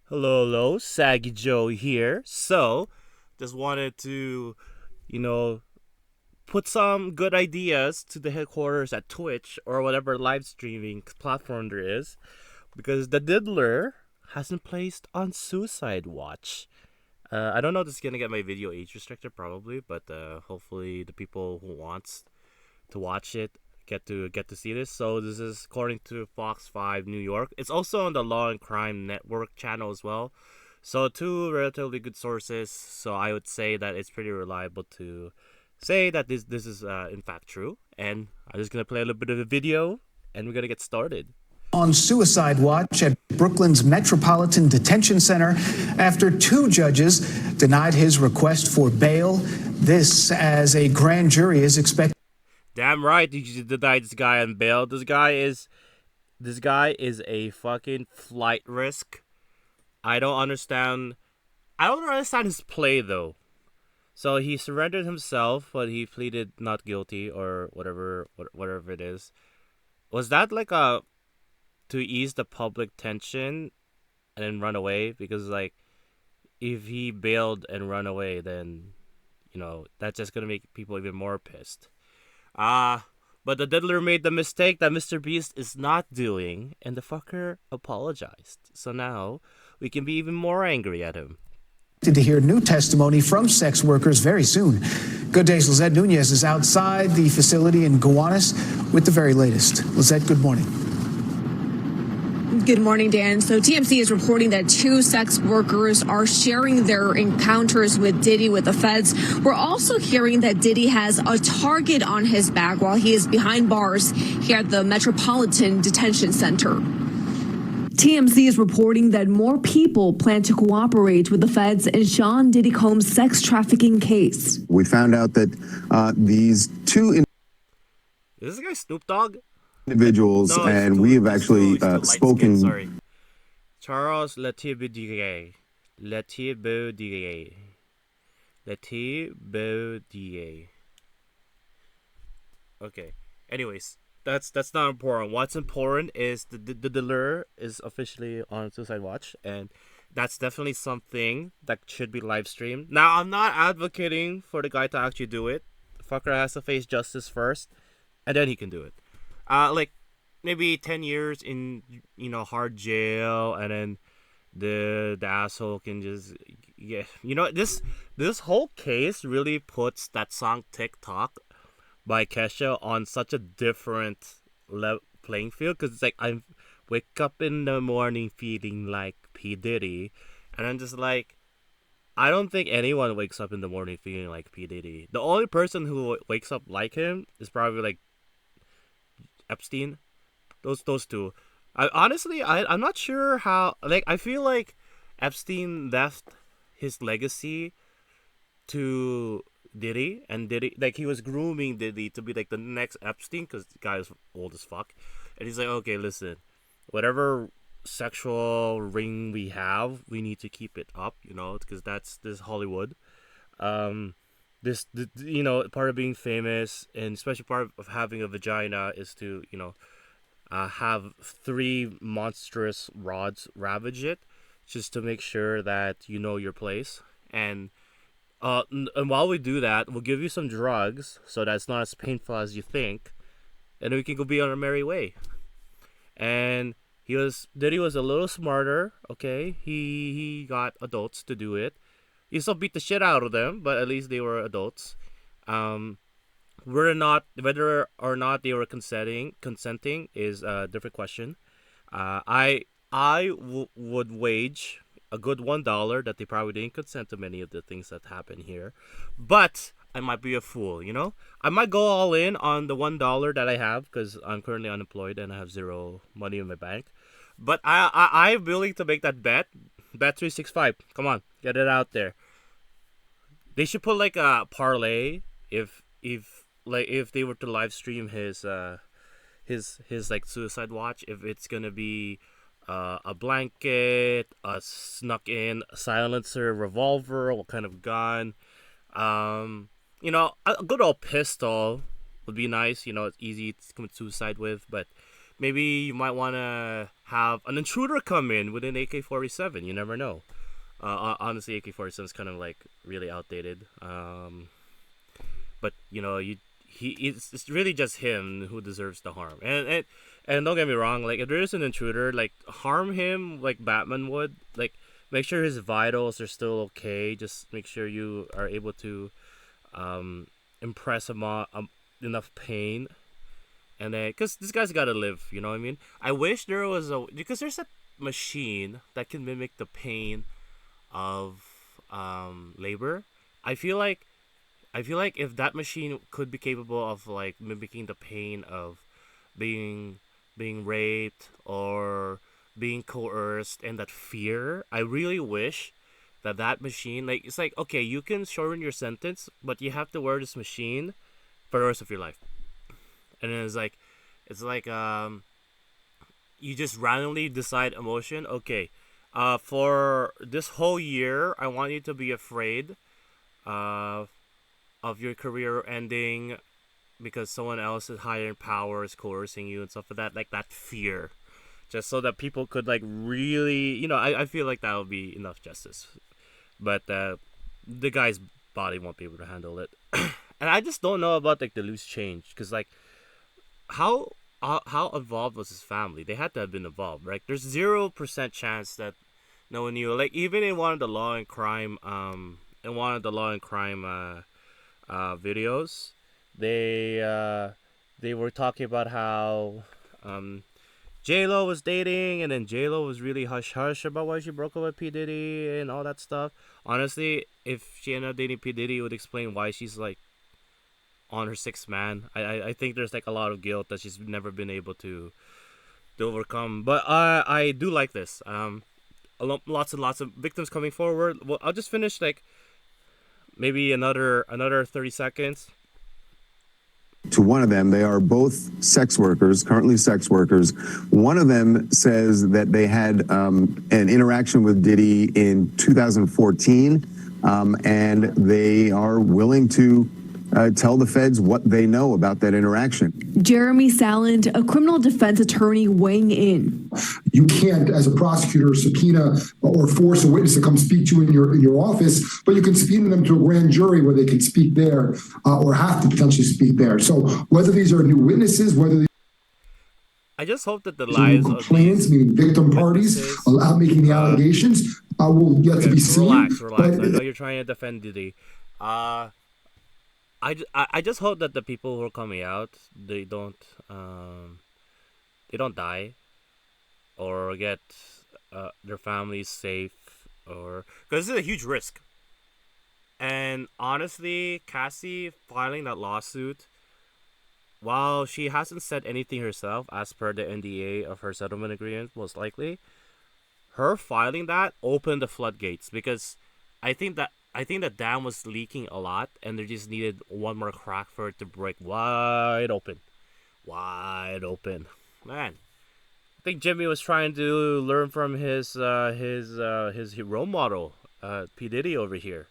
Hello, Saggy Joe here. So, just wanted to, you know, put some good ideas to the headquarters at Twitch or whatever live streaming platform there is, because the Diddler hasn't placed on Suicide Watch. I don't know if this is gonna get my video age restricted, probably, but hopefully the people who wants to watch it get to see this. So this is according to Fox 5 New York. It's also on the Law and Crime Network channel as well. So two relatively good sources. So I would say that it's pretty reliable to say that this is in fact true. And I'm just gonna play a little bit of the video, and we're gonna get started. On suicide watch at Brooklyn's Metropolitan Detention Center after two judges denied his request for bail. This as a grand jury is expected. Damn right, you deny this guy on bail. This guy is a fucking flight risk. I don't understand. I don't understand his play though. So he surrendered himself, but he pleaded not guilty or whatever it is. Was that like a to ease the public tension and then run away? Because like if he bailed and run away, then that's just gonna make people even more pissed. But the Diddler made the mistake that Mr. Beast is not doing, and the fucker apologized. So now we can be even more angry at him. To hear new testimony from sex workers very soon. Good Day's Lizette Nunez is outside the facility in Gowanus with the very latest. Lizette, good morning. Good morning, Dan. So TMC is reporting that two sex workers are sharing their encounters with Diddy with the feds. We're also hearing that Diddy has a target on his back while he is behind bars here at the Metropolitan Detention Center. TMC is reporting that more people plan to cooperate with the feds in Sean Diddy Combs' sex trafficking case. We found out that these two Is this guy Snoop Dogg? individuals, No, and we have actually spoken. Sorry. Charles Letibaudier. Okay. Anyways, that's not important. What's important is the Diddler is officially on Suicide Watch, and that's definitely something that should be live streamed. Now, I'm not advocating for the guy to actually do it. The fucker has to face justice first, and then he can do it. Like maybe 10 years in hard jail, and then the asshole can just this whole case really puts that song TikTok by Kesha on such a different playing field, because it's like I wake up in the morning feeling like P Diddy, and I'm just like, I don't think anyone wakes up in the morning feeling like P Diddy. The only person who wakes up like him is probably like Epstein. Those two. I'm not sure how. Like, I feel like Epstein left his legacy to Diddy, and Diddy, like, he was grooming Diddy to be like the next Epstein, because the guy is old as fuck, and he's like, okay, listen, whatever sexual ring we have, we need to keep it up, because this Hollywood. Part of being famous, and especially part of having a vagina, is to have three monstrous rods ravage it, just to make sure that you know your place. And while we do that, we'll give you some drugs so that it's not as painful as you think, and we can go be on our merry way. And Diddy was a little smarter. Okay, he got adults to do it. He still beat the shit out of them, but at least they were adults. Whether or not they were consenting is a different question. Would wage a good $1 that they probably didn't consent to many of the things that happen here, but I might be a fool. I might go all in on the $1 that I have, because I'm currently unemployed and I have zero money in my bank. But I'm willing to make that bet. Bet 365. Come on, get it out there. They should put like a parlay if they were to live stream his like Suicide Watch, if it's gonna be a blanket, a snuck in silencer, revolver, what kind of gun, a good old pistol would be nice. It's easy to commit suicide with, but maybe you might want to have an intruder come in with an AK-47. You never know. Honestly, AK-47 is kind of like really outdated. But you know, it's really just him who deserves the harm. And don't get me wrong, like if there is an intruder, like harm him like Batman would. Like make sure his vitals are still okay. Just make sure you are able to impress him on enough pain. And then, because this guy's got to live, you know what I mean? I wish there was because there's a machine that can mimic the pain of labor. I feel like if that machine could be capable of like mimicking the pain of being raped or being coerced and that fear, I really wish that machine, like, it's like, okay, you can shorten your sentence, but you have to wear this machine for the rest of your life. And then it's like you just randomly decide emotion. Okay, for this whole year, I want you to be afraid of your career ending because someone else is higher in power is coercing you and stuff like that. Like that fear, just so that people could like really, you know, I feel like that would be enough justice. But the guy's body won't be able to handle it. And I just don't know about like the loose change, because like how involved was his family? They had to have been involved, right? There's 0% chance that no one knew. Like even in one of the law and crime videos, they were talking about how J-Lo was dating, and then J-Lo was really hush hush about why she broke up with P Diddy and all that stuff. Honestly, if she ended up dating P Diddy, it would explain why she's like on her sixth man. I think there's like a lot of guilt that she's never been able to overcome. But I do like this. Lots and lots of victims coming forward. Well, I'll just finish like maybe another 30 seconds. To one of them, they are both sex workers, currently sex workers. One of them says that they had an interaction with Diddy in 2014, and they are willing to tell the feds what they know about that interaction. Jeremy Saland, a criminal defense attorney, weighing in. You can't, as a prosecutor, subpoena or force a witness to come speak to you in your office, but you can subpoena them to a grand jury where they can speak there or have to potentially speak there. So whether these are new witnesses, whether I just hope that the lives of complainants, meaning victim parties, making the allegations, will yet to be seen. Relax. I know you're trying to defend Diddy. I just hope that the people who are coming out, they don't die or get their families safe, or because this is a huge risk. And honestly, Cassie filing that lawsuit, while she hasn't said anything herself as per the NDA of her settlement agreement, most likely, her filing that opened the floodgates, because I think the dam was leaking a lot, and they just needed one more crack for it to break wide open. Man, I think Jimmy was trying to learn from his role model, P Diddy over here.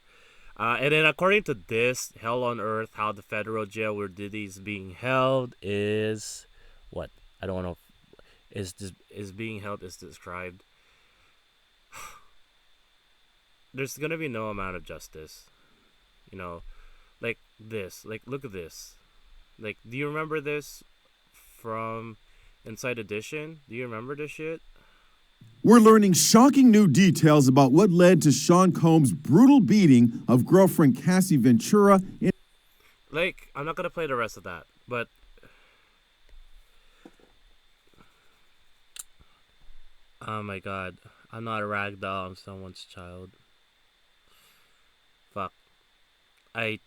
And then according to this, hell on earth, how the federal jail where Diddy's being held is what? I don't know. Is being held is described. There's gonna be no amount of justice, you know, like this. Like look at this. Like, do you remember this from Inside Edition? Do you remember this shit? We're learning shocking new details about what led to Sean Combs' brutal beating of girlfriend Cassie Ventura. Like, I'm not gonna play the rest of that, but oh my god, I'm not a rag doll. I'm someone's child. Fuck. I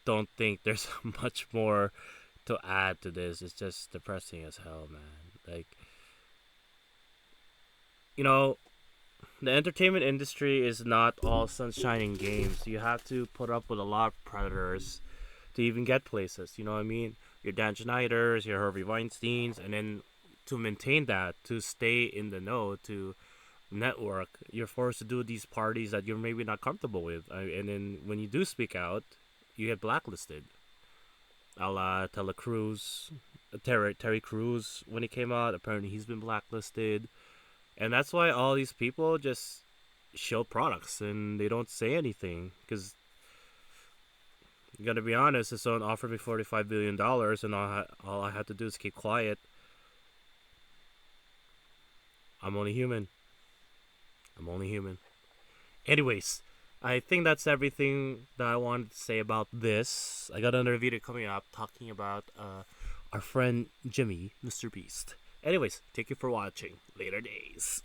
don't think there's much more to add to this. It's just depressing as hell, man. Like, you know, the entertainment industry is not all sunshine and games. You have to put up with a lot of predators to even get places. You know what I mean? Your Dan Schneiders, your Harvey Weinsteins, and then to maintain that, to stay in the know, to network, you're forced to do these parties that you're maybe not comfortable with, and then when you do speak out, you get blacklisted, a la Telecruz, Terry Crews when he came out. Apparently, he's been blacklisted, and that's why all these people just show products and they don't say anything because. You gotta be honest, if someone offered me $45 billion and all I have to do is keep quiet, I'm only human. I'm only human. Anyways, I think that's everything that I wanted to say about this. I got another video coming up talking about our friend Jimmy, Mr. Beast. Anyways, thank you for watching. Later days.